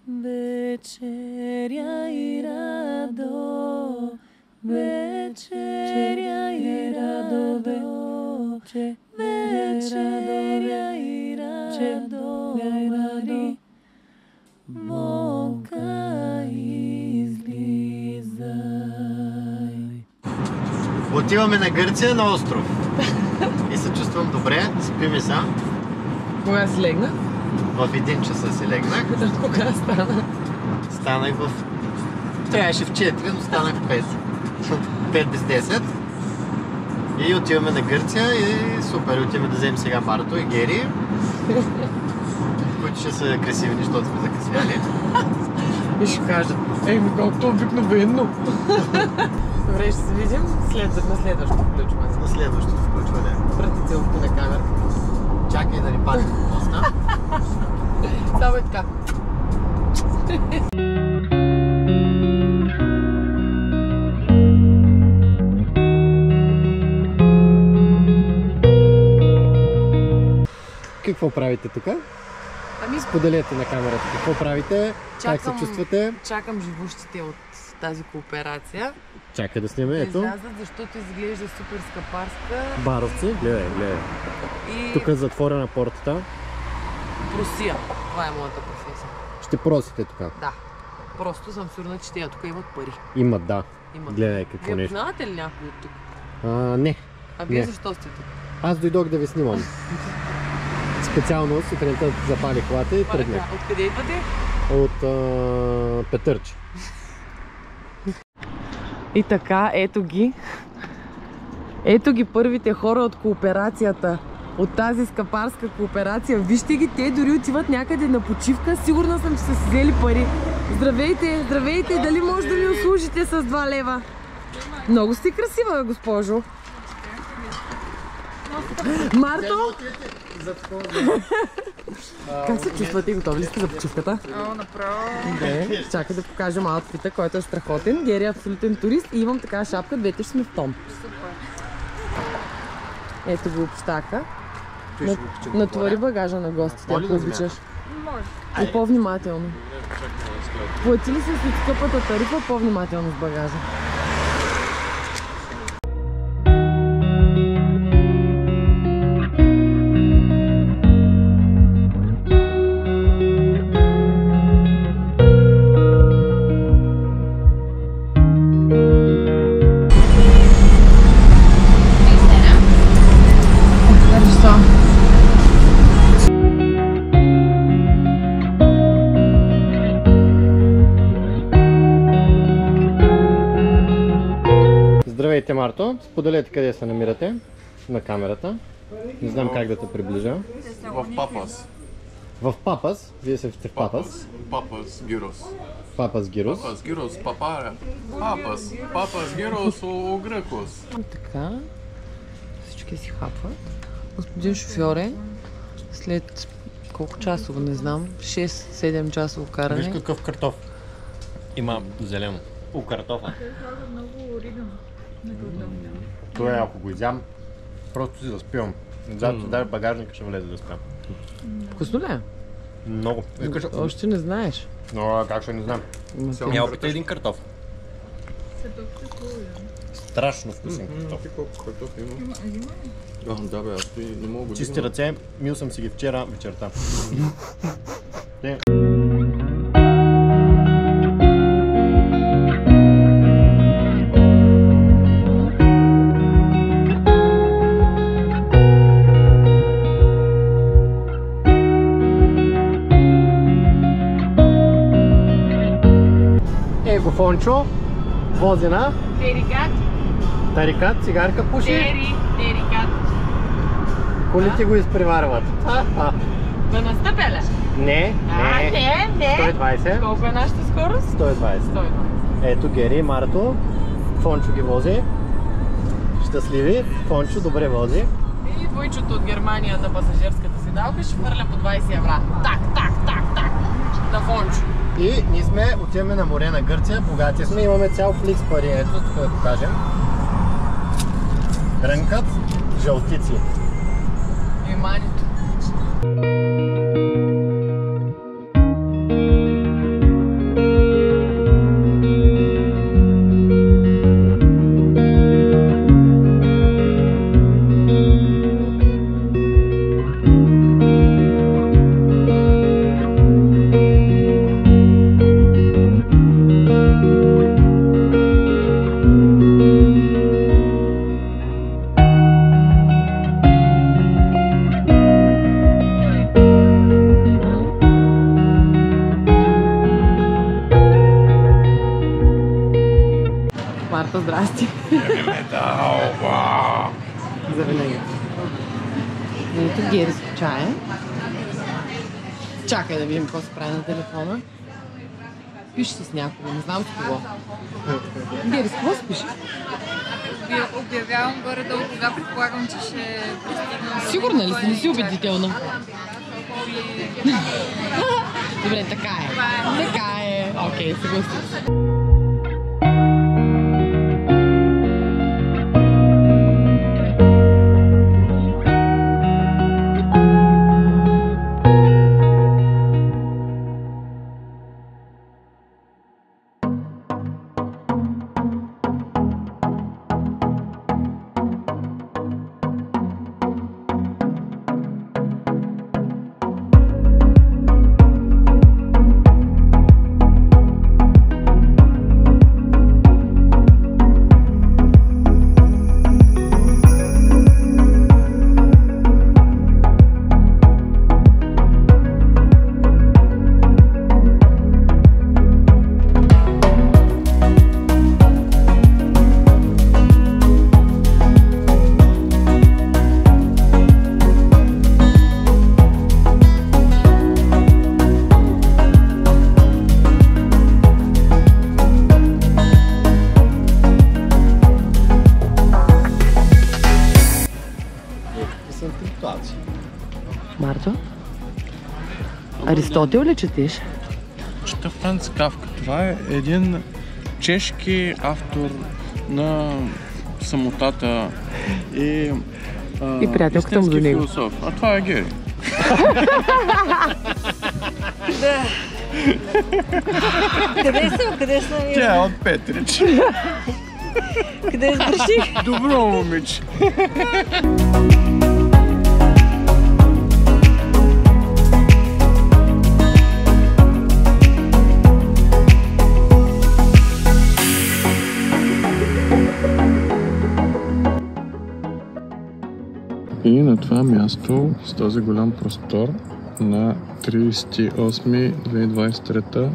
Вечеря и радо, вечеря и радо, вечеря и радо, Бога излизай. Отиваме на Гърция, на остров. И се чувствам добре, спиме са. Кога си легна? В 1 часа си легнах. Кога стана? Станах в... Трябваше в 4, но станах в 5. 5 без 10. И отиваме на Гърция и супер, отиваме да вземем сега Марто и Гери, които ще са красиви, защото сме закъсняли. И ще кажат, колкото обикновено. Добре, ще се видим на следващото включване. На следващото включване. Прати целувки на камера. Чакай да ни падне по моста. Само е така. Какво правите тук? Ами, Споделете на камерата какво правите, как се чувствате. Чакам живущите от тази кооперация. Чакай да снимаме, ето. Излязат, защото изглежда супер скъпарска. Баровци, гледай, гледай. И Тук е затворена портата. просия. Това е моята професия. Ще просите тук. Да. Просто съм сигурна, че те тук имат пари. Имат, да. Имат. Гледай какво Вие нещо. познавате ли някой от тук? Не. А вие Не. защо сте тук? Аз дойдох да ви снимам. Специално сутринта запалих колата и тръгнах. Откъде идвате? От Петърче. И така, ето ги. Ето ги първите хора от кооперацията. От тази скъпарска кооперация. Вижте ги, те дори отиват някъде на почивка. Сигурна съм, че са си взели пари. Здравейте, здравейте! Дали може да ми услужите с 2 лева? Много сте красива, госпожо. Марто? Как се чувствате? Готови ли сте за почивката? Направо. Чакай да покажем аутфита, който е страхотен. Гери е абсолютен турист и имам такава шапка, двете ще сме в тон. Ето го общака. Натвори багажа на гостите, ако обичаш. И по-внимателно. Плати ли се с скъпата тарифа, по-внимателно с багажа. Здравейте, Марто. Споделете къде се намирате на камерата. Не знам как да те приближа. В Папас. В Папас. Вие сте в Папас. Папас Гирос. Папас Гирос. Папас Гирос, Папара. Папас. Папас Гирос у Грекос. Така. Всички си хапват. Господин шофьоре, след колко часово, не знам, 6-7 часово каране. Виж какъв картоф. Има зелено. Картофа. Много оригано. Това е, ако го изям, просто си заспивам. Зато даже багажника ще влезе да спя. Вкусно ли е? Много. Още не знаеш. Но как ще не знам. Я опитай един картоф. Страшно вкусен картоф. Колко картоф има? Да бе, аз не мога да Чисти ръце, мил съм си ги вчера вечерта. Его Фончо, вози на Терикат. тарикат, цигарка пуши. Терикат. Колите го изпреварват. Да настъпя ли? Не. 120. Колко е нашата скорост? 120. 120. Ето Гери, Марто, Фончо ги вози. Щастливи, Фончо добре вози. И двойчето от Германия на пасажирската седалка ще хвърля по 20 евра. Так. На Фончо. И ние отиваме на море на Гърция, богати сме, имаме цял фликс пари, ето тук да покажем. Рънкат, жълтици. Вниманието. Тата, здрасти. За винаги. Ето гериско чае. Чакай да видим какво се прави на телефона. Пише с някого, не знам с кого. Герис, какво се пише? Обявявам горе-долу кога предполагам, че ще пристигна. Сигурна ли си? Не си убедителна. Добре, така е. Така е. Окей, съгласих се. Марто? Аристотел ли четеш? Чета Франц Кафка. Това е един чешки автор на самотата и приятелката му до него. Философ. А това е гей. Къде съм? Тя е от Петрич. Къде сгреших? Добро момиче. И на това място, с този голям простор, на 38.2023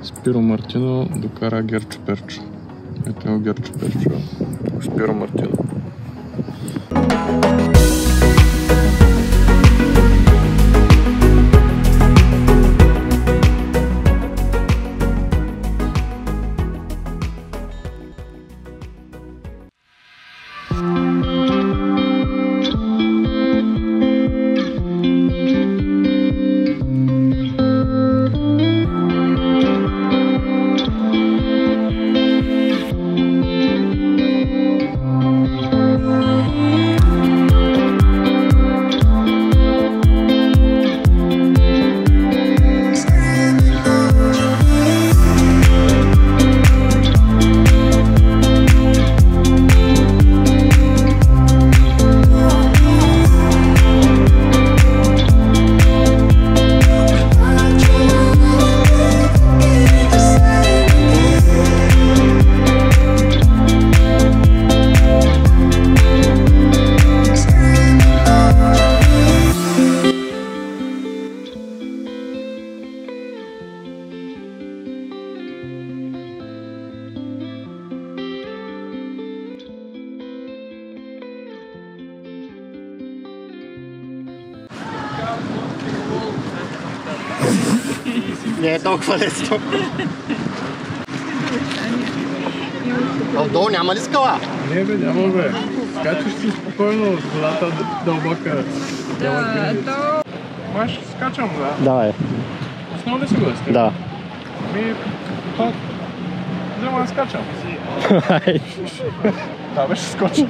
Спиро Мартино докара Герчо Перчо. Ето е Герчо Перчо, Спиро Мартино. Не е толкова лесно. Отдолу няма ли скала? Не бе, няма бе. Скачаш си спокойно, водата дълбока. Да, Маш, скачам, да. Давай. Основно ли си го да скачам? Да. То... Взема да скачам. Да, бе, ще скоча.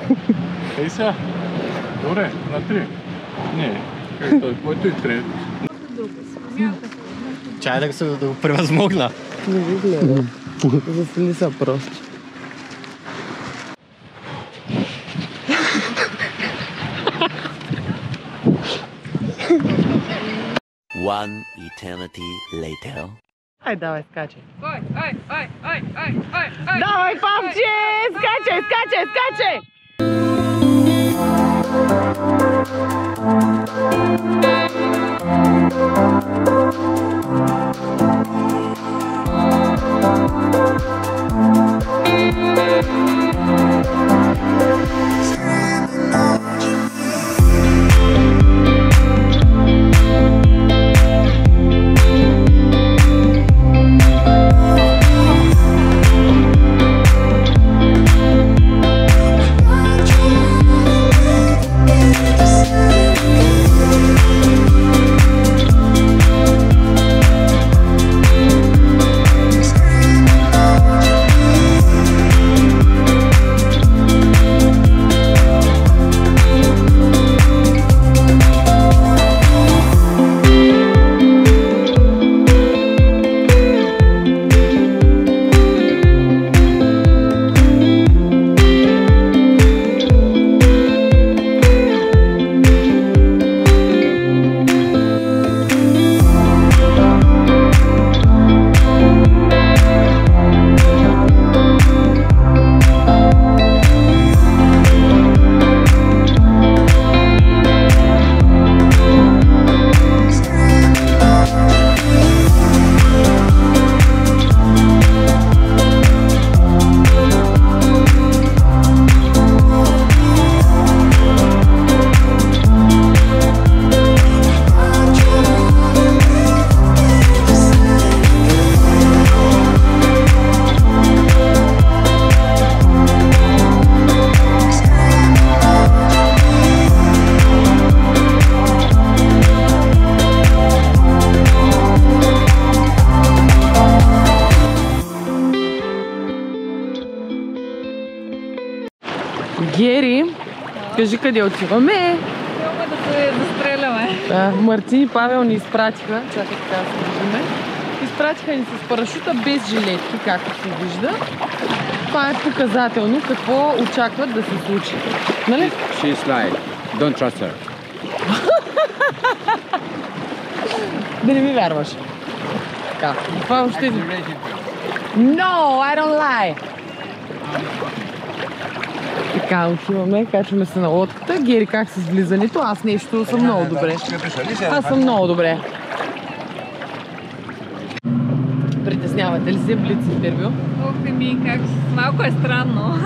Ей сега. Добре, на 3. Не, как той, който и 3. Чай да го превъзмогна. Не ви гледам. Засили са просто. One eternity later. Ай, давай, скачай. Ой! Давай, папче! Скачай, скачай, скачай! Гери, кажи къде отиваме. Няма да се застреляме. Мартин и Павел ни изпратиха, чакай така да се виждаме. Изпратиха ни с парашута без жилетки, както се вижда. Това е показателно какво очакват да се случи. Нали? She is lying. Don't trust her. Да не ми вярваш. Така, това е въобще... No, I don't lie! Така, отиваме, качваме се на лодката. Гери, как с влизането? Аз нещо съм много добре. Аз съм много добре. Притеснявате ли се блиц интервю? Ох, ми, как малко е странно.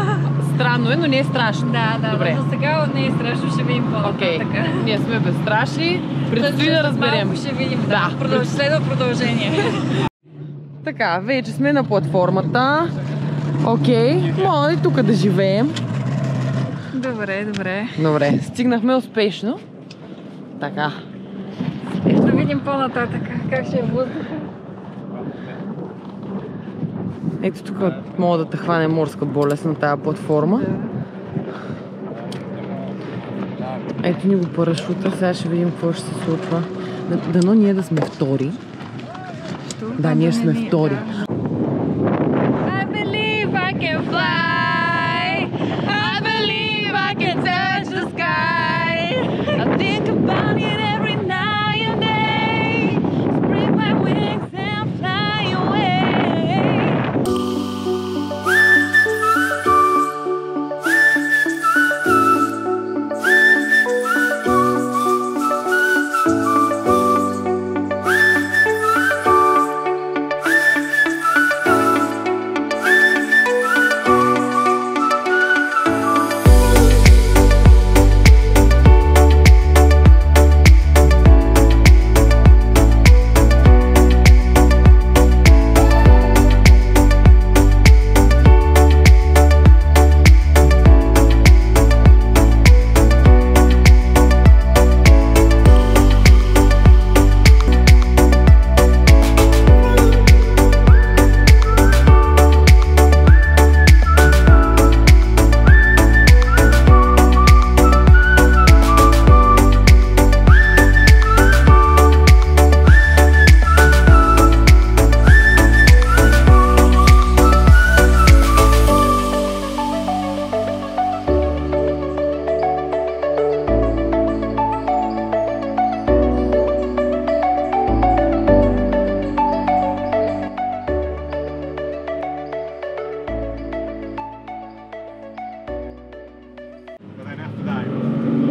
Странно е, но не е страшно. Да, Добре. за сега не е страшно, ще видим по-нататък. Ние сме безстрашни. Предстои да разберем. Малко ще видим, Да. Следва продължение. Така, вече сме на платформата. Окей, може и тук да живеем. Добре. Добре, стигнахме успешно. Така. Ще видим по-нататък как ще е въздуха. Ето тук мога да те хване морска болест на тази платформа. Ето ни го парашута, сега ще видим какво ще се случва. Дано ние да сме втори. Да, ние ще сме втори. I believe I can fly. I believe I can touch the sky. I think about it every night and day. Spread my wings and fly away.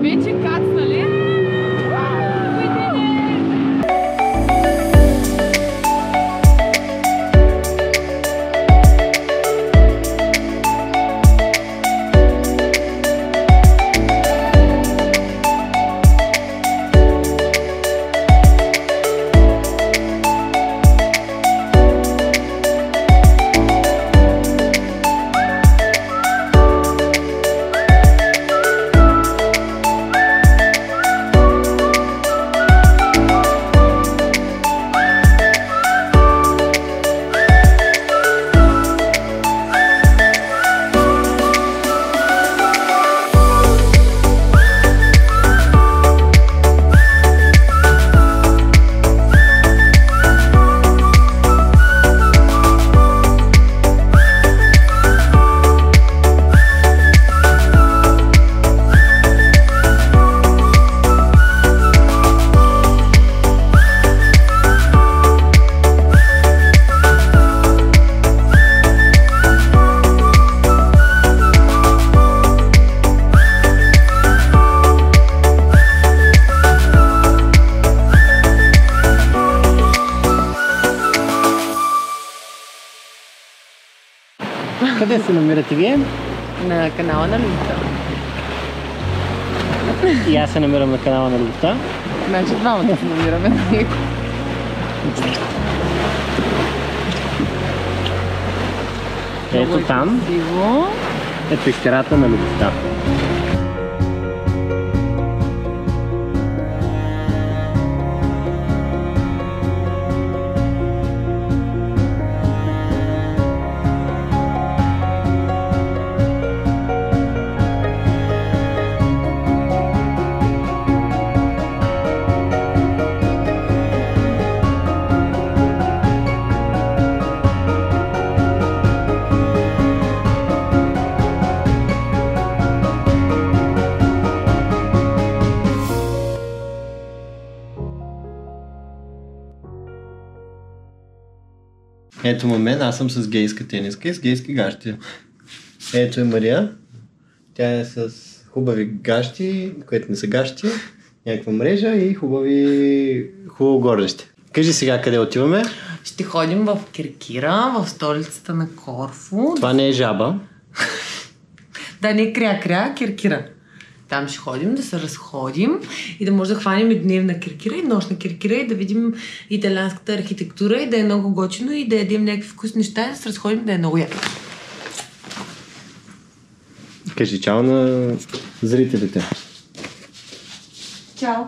Вече кацнали. Къде се намирате вие? На канала на Любовта. И аз се намирам на канала на Любовта. Значи двамата се намираме на него. Ето там Красиво. е пещерата на Любовта. Ето ме мен, аз съм с гейска тениска и с гейски гащи. Ето е Мария. Тя е с хубави гащи, които не са гащи, някаква мрежа и хубаво гордеще. Кажи сега къде отиваме. Ще ходим в Киркира, в столицата на Корфу. Това не е жаба. Да, не кря, Киркира. Там ще ходим, да се разходим и да може да хванем и дневна Киркира и нощна Киркира и да видим италианската архитектура и да е много готино и да ядем някакви вкусни неща и да се разходим, да е много яко. Кажи чао на зрителите. Чао!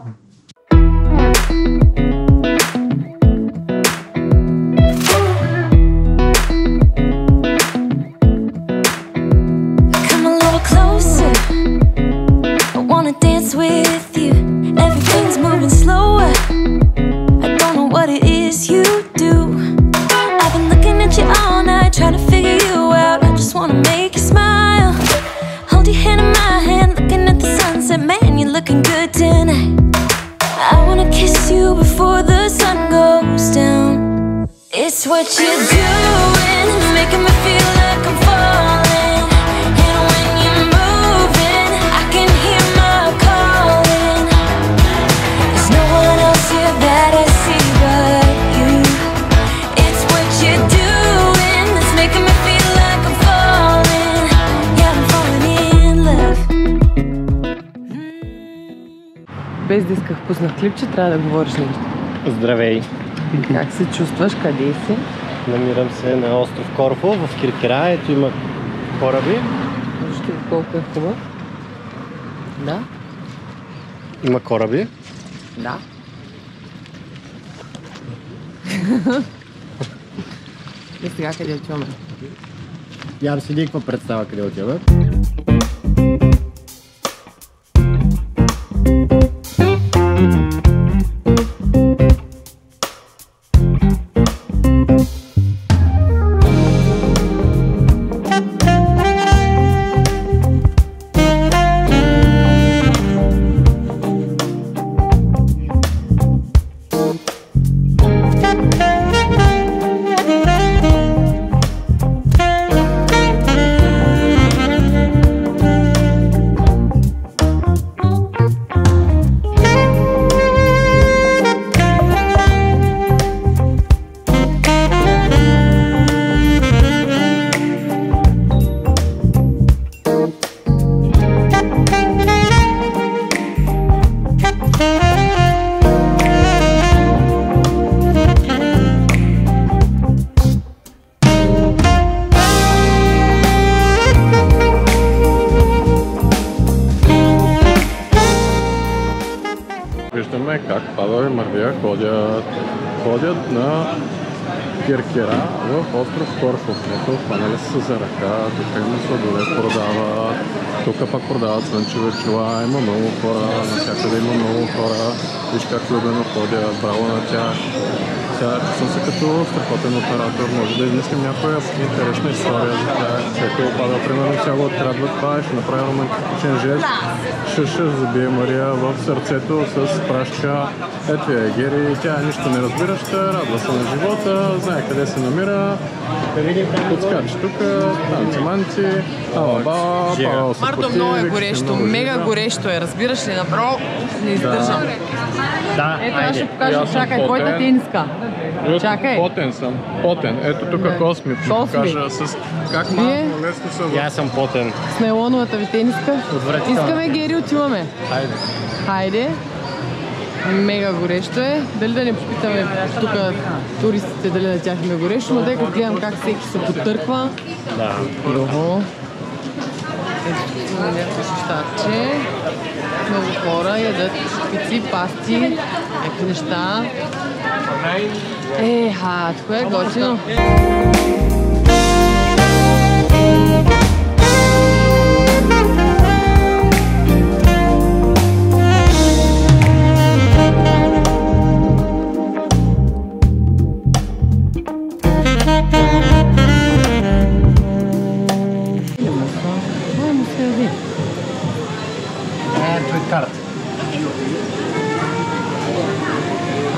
With you, everything's moving slower. I don't know what it is you do. I've been looking at you all night, trying to figure you out. I just wanna make you smile. Hold your hand in my hand, looking at the sunset. Man, you're looking good tonight. I wanna kiss you before the sun goes down. It's what you're doing, it's making me feel like I'm falling. And when you're moving, I can hear my calling. There's no one else here that I see but you. It's what you're doing that's making me feel like I'm falling. Yeah, I'm falling in love. Без да исках пуснах клипче, трябва да говориш нещо. Здравей! Как се чувстваш? Къде си? Намирам се на остров Корфу в Киркира. Ето има кораби. Вижте колко е хубав. Да? Има кораби. Да. И сега къде отиваме? Ям си никаква представа къде отиваме. Виждаме как Павел и Мария ходят на Киркира в остров Корфу. Ето, хванали са за ръка, тук има сладолед продават, тук пак продават слънчеви очила, има много хора, навсякъде има много хора. Виж как любено ходят, браво на тях. Сега съм се като страхотен оператор, може да измислим някоя интересна история за тях. Ето, Павел, примерно, сега го открадва това и ще направи романтичен жест. Ще забие Мария в сърцето с прашка. Ето я Гери, тя нищо не разбираща, радва се на живота, знае къде се намира. Подскача тук, танци-манци, ала-бала, Павел се Марто, поти. много е горещо, мега горещо е, разбираш ли, направо не издържам. Да, Ето, аз ще покажа, чакай, твоята тениска. Чакай. Потен съм, потен. Ето тук Косми, ще покажа с как малко лесно съм. аз съм потен. С нейлоновата ви тениска. Отвратително. Искаме, Гери, отиваме. Хайде. Хайде. Мега горещо е. Дали да не попитаме тук туристите, дали на тях им е горещо, но тъй като гледам как всеки се потърква. Да. Йохо. Ето тук има някакво щатче. Много хора ядат пици, пасти, някакви неща. Тук е готино.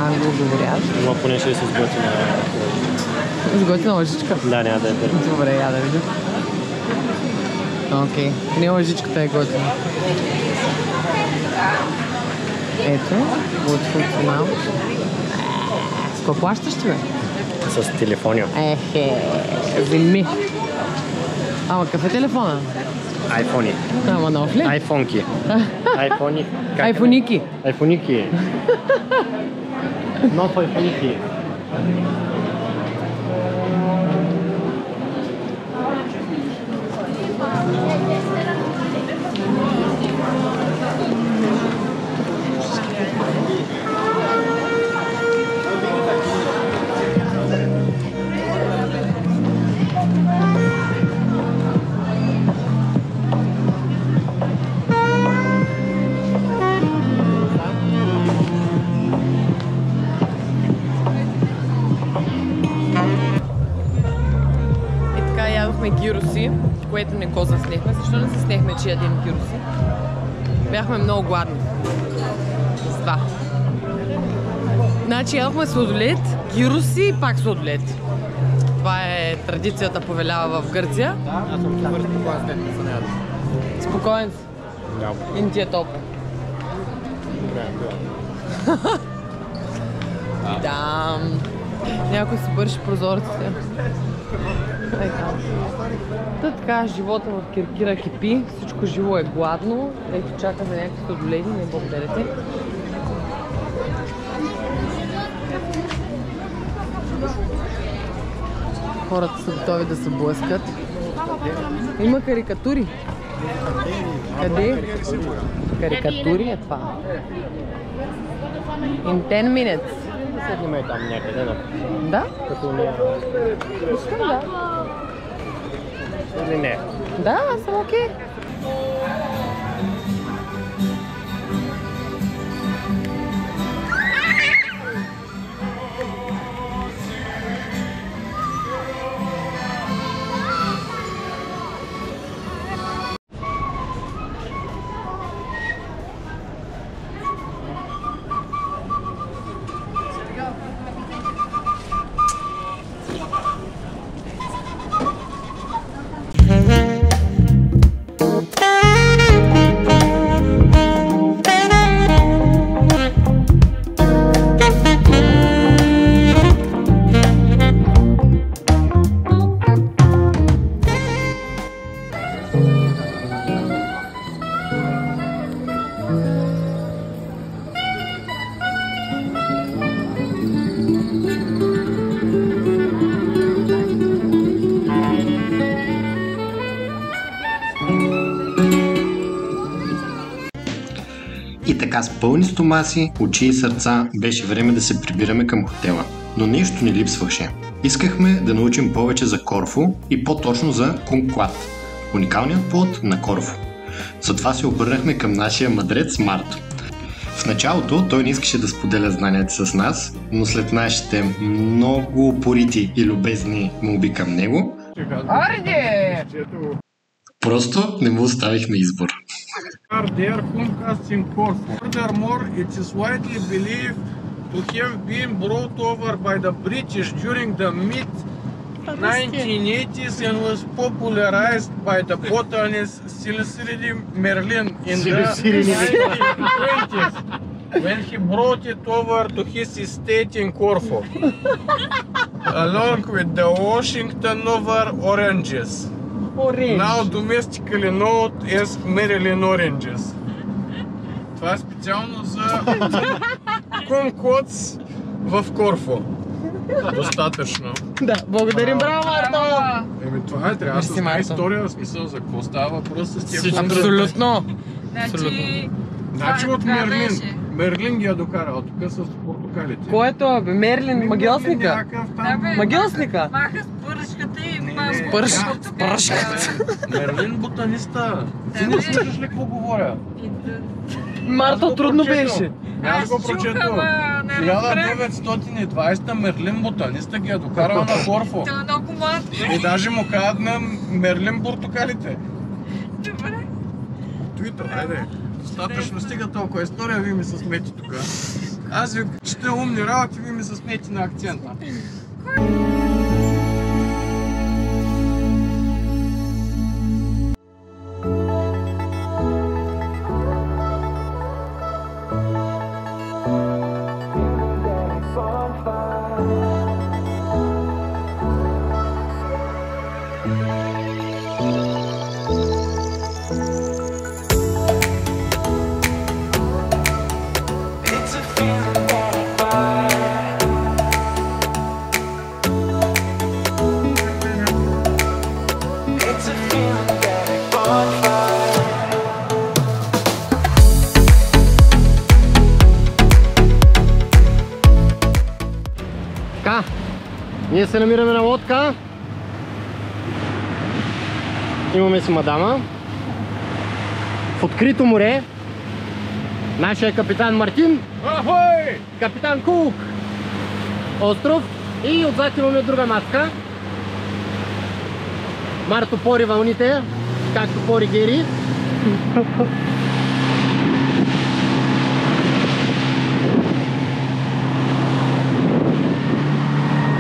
Англоговорящ. Но поне ще се сбъти на... Изготвена лъжичка? Да, няма да е дърва. Добре, я да видим. Окей, не лъжичката е готина. Ето, от функционал. С какво плащаш ти, бе? С телефония. Вземи. Ама какъв е телефона? Айфони. Ама нов ли? Айфонки. Айфони. Айфоники. Айфоники. Нов айфоники. Гироси, което не го заснехме. Защо не заснехме, че ядем гироси? Бяхме много гладни. С това. Значи ядохме сладолед, гироси и пак сладолед. Това е традицията повелява в Гърция. Да, аз съм супер спокоен след като не ядох. Спокоен си. И не ти е топло. Да. Някой си бърши прозорците. Та така, живота в Киркира кипи, всичко живо е гладно. Ето чакаме някакви сладоледи, не благодарете. Хората са готови да се блъскат. Има карикатури. Къде? Карикатури е това. In 10 minutes. Седнем е там някъде, Да? като не... Искам да. Или не? Да, аз съм окей. И така с пълни стомаси, очи и сърца беше време да се прибираме към хотела. Но нещо ни липсваше. Искахме да научим повече за Корфу и по-точно за Кунклат, уникалният плод на Корфу. Затова се обърнахме към нашия мъдрец Марто. В началото той не искаше да споделя знанията с нас, но след нашите много упорити и любезни молби към него, просто не му оставихме избор. Their Kumkas in Corfu. Furthermore, it is widely believed to have been brought over by the British during the mid-1980s and was popularized by the botanist Cecily Merlin in the 1920s when he brought it over to his estate in Corfu along with the Washington Nover oranges. Now domestically known as Maryland oranges. Това е специално за Кунклатс в Корфу. Достатъчно. Да, благодарим, браво, Марто! Еми това е, трябва да се знае история, в смисъл за какво става въпрос с тия Кунклатс. Абсолютно! Значи от Мерлин. Мерлин ги е докарал тук с портокалите. Което бе? Мерлин, магиосника? Магиосника? Маха с пършката и С пръшката. Мерлин ботаниста. Ти не слушаш ли какво говоря? Марто трудно беше. Аз го прочетох. 1920 Мерлин ботаниста ги е докарал на Корфу. Това е много млад. И даже му казват на Мерлин портокалите. Добре. Айде, достатъчно стига толкова история, вие ми се смети тук. Аз ви чета умни работи, вие ми се смети на акцента. Ние се намираме на лодка. Имаме си мадама. В открито море. Нашия капитан Мартин. Ахой! Капитан Кук. Остров. И отзад имаме друга маска. Марто пори вълните, както пори Гери.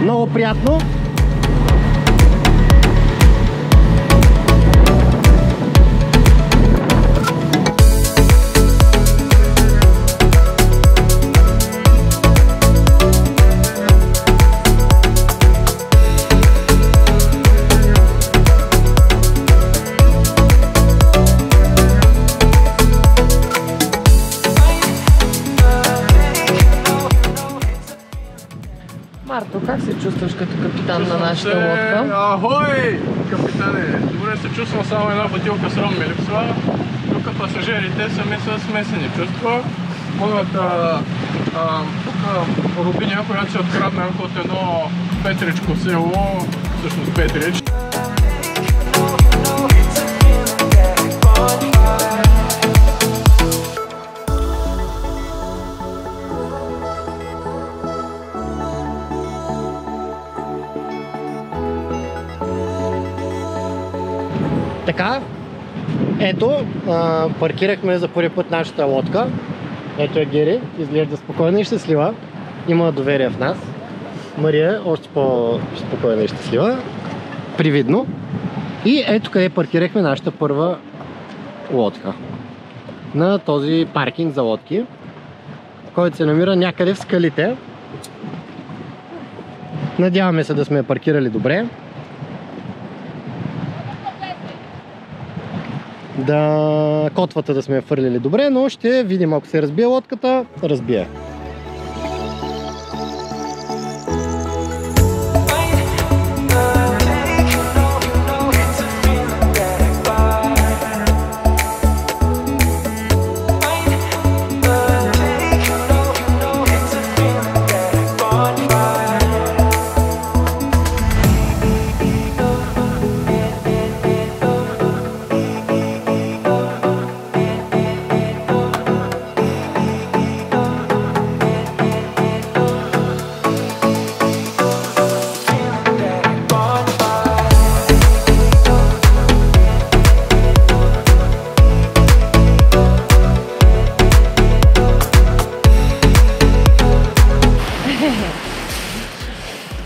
Много приятно. Марто, как се чувстваш като капитан на нашата лодка? Ахой! Капитане, добре се чувствам, само една бутилка с ром ми липсва. Тук пасажирите сами са смесени чувства. Моята рубиня, която се откраднах от едно Петричко село, всъщност Петрич. Така, ето, паркирахме за първи път нашата лодка. Ето е Гери, изглежда спокойна и щастлива. Има доверие в нас. Мария още по-спокойна и щастлива. Привидно. И ето къде паркирахме нашата първа лодка. На този паркинг за лодки, който се намира някъде в скалите. Надяваме се да сме я паркирали добре. Да, котвата да сме я фърлили добре, но ще видим, ако се разбие лодката, разбие.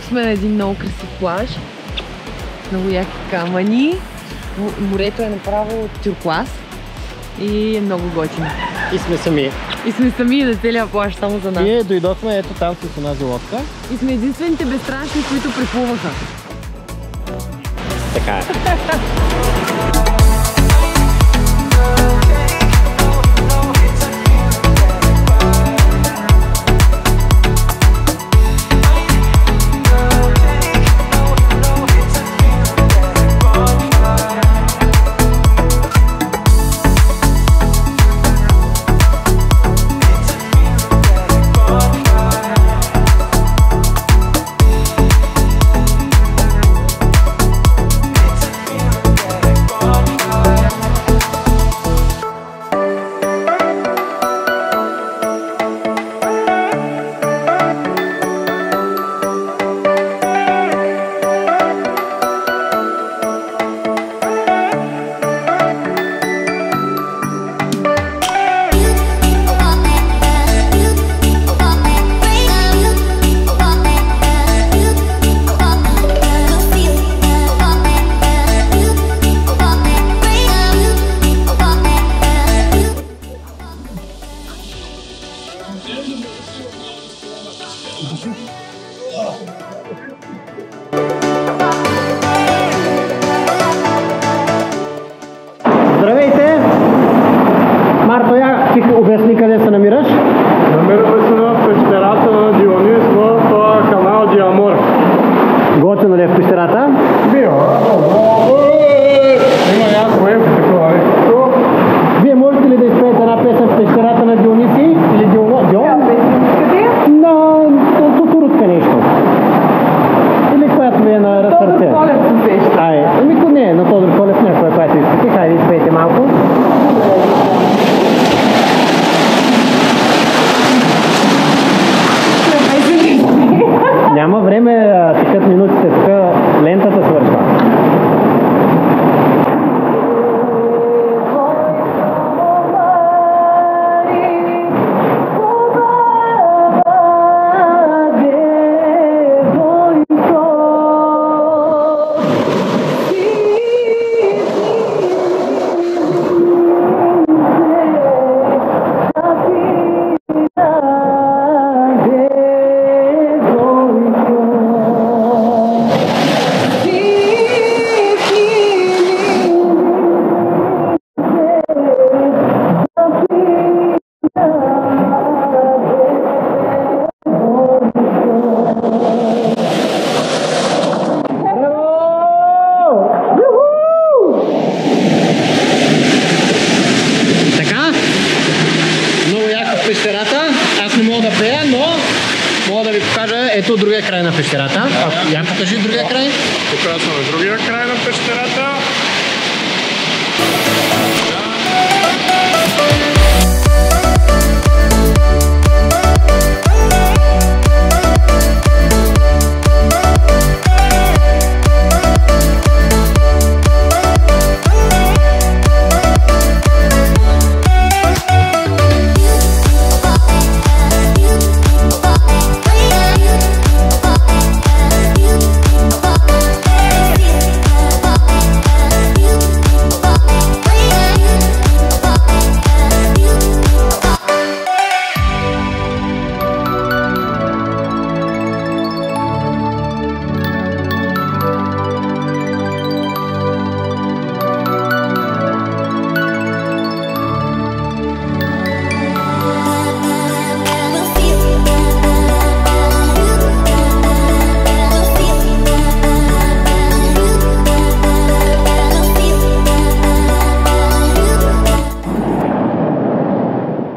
Сме на един много красив плаж, много яки камъни, морето е направо тюркоаз и е много готино. И сме сами. И сме сами на целия плаж, само за нас. И дойдохме ето там с онази лодка. И сме единствените безстрашни, които приплуваха. Така е. Здравейте! Марто, я ти обясни къде се намираш? Намираме се в пещерата на Дионис в канал Диамор. Готино ли е в пещерата? Има някакво такова. Вие можете ли да изпеете една песен в пещерата на Диониси? Или Дион? На турутка нещо. Или или на Разсърце? Ай, не, на Тодор Колев някоя, която искате. Хайде, изпейте малко. Няма време, текат минутите, тук лентата свършва. Ето другия край на пещерата. Я покажи другия край. Показваме другия край на пещерата.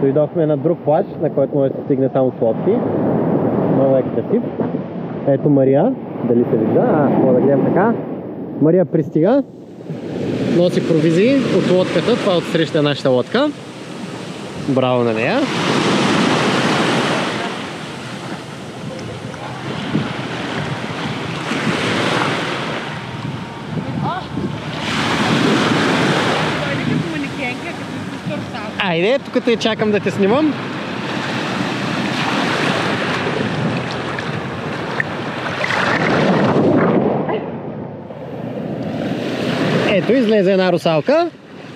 Дойдохме на друг плаж, на който може да се стигне само с лодки. Много е красив. Ето Мария, дали се вижда? Мога да гледам така. Мария пристига, носи провизии от лодката, това отсреща нашата лодка. Браво на нея! Айде, тук те чакам да те снимам. Ето, излезе една русалка.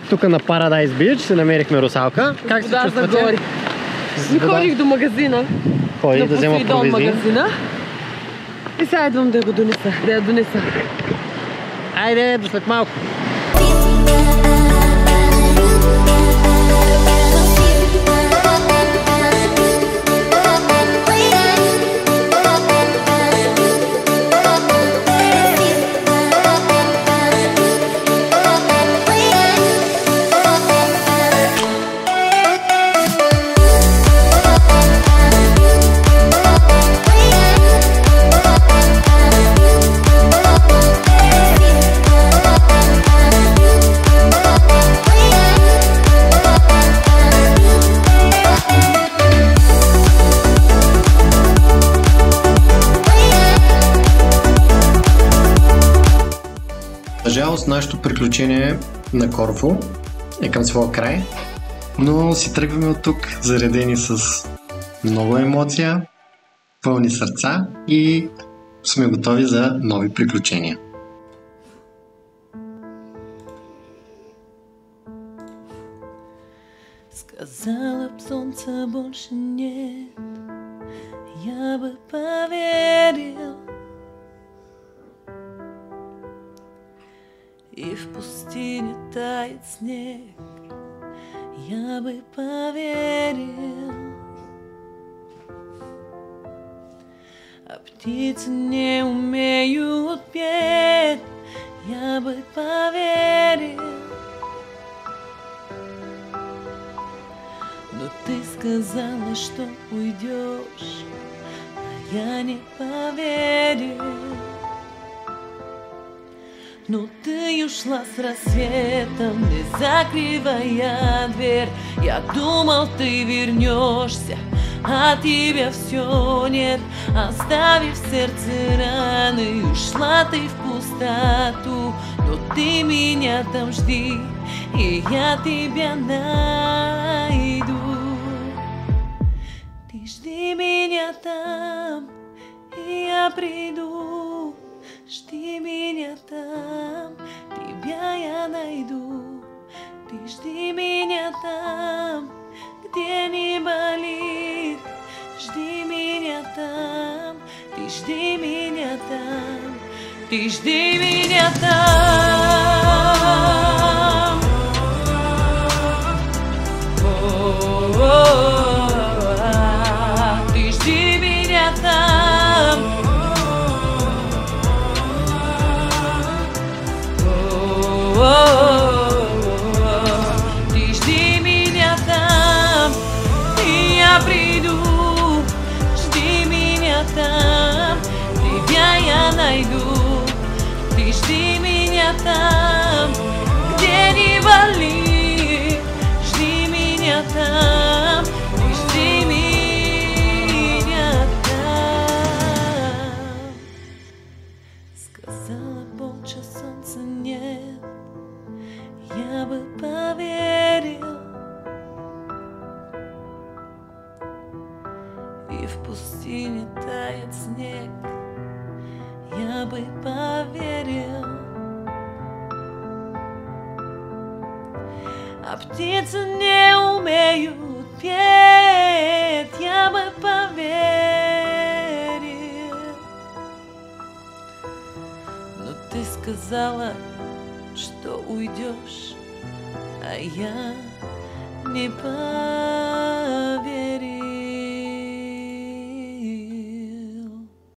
Тук на Paradise Beach се намерихме русалка. Как се чувствате? Ходих до магазина. Ходих да взема провизии. И сега идвам да я донеса. Айде, до след малко. За жалост, нашето приключение на Корфу е към своя край, но си тръгваме от тук заредени с много емоция, пълни сърца и сме готови за нови приключения. Сказала б солнца больше нет, я бы поверил. И в пустыне тает снег, я бы поверил. А птицы не умеют петь, я бы поверил. Но ты сказала, что уйдешь, а я не поверил. но ты ушла с рассветом, не закрывая дверь. Я думал, ты вернешься, а тебя все нет. Оставив в сердце раны, ушла ты в пустоту. Но ты меня там жди, и я тебя найду. Ты жди меня там, и я приду. Жди меня там, тебя я найду. Ты жди меня там, где не болит. Жди меня там, ты жди меня там, ты жди меня там. Ты жди меня там. Ты жди меня там, и я приду. Жди меня там, тебя я найду. Ты жди меня там, где не болит. Жди меня там, ты жди меня там. Сказала полчаса солнца нет, я бы поверил. И в пустыне тает снег, я бы поверил. А птицы не умеют петь, я бы поверил. Но ты сказала, что уйдешь, а я не поверил.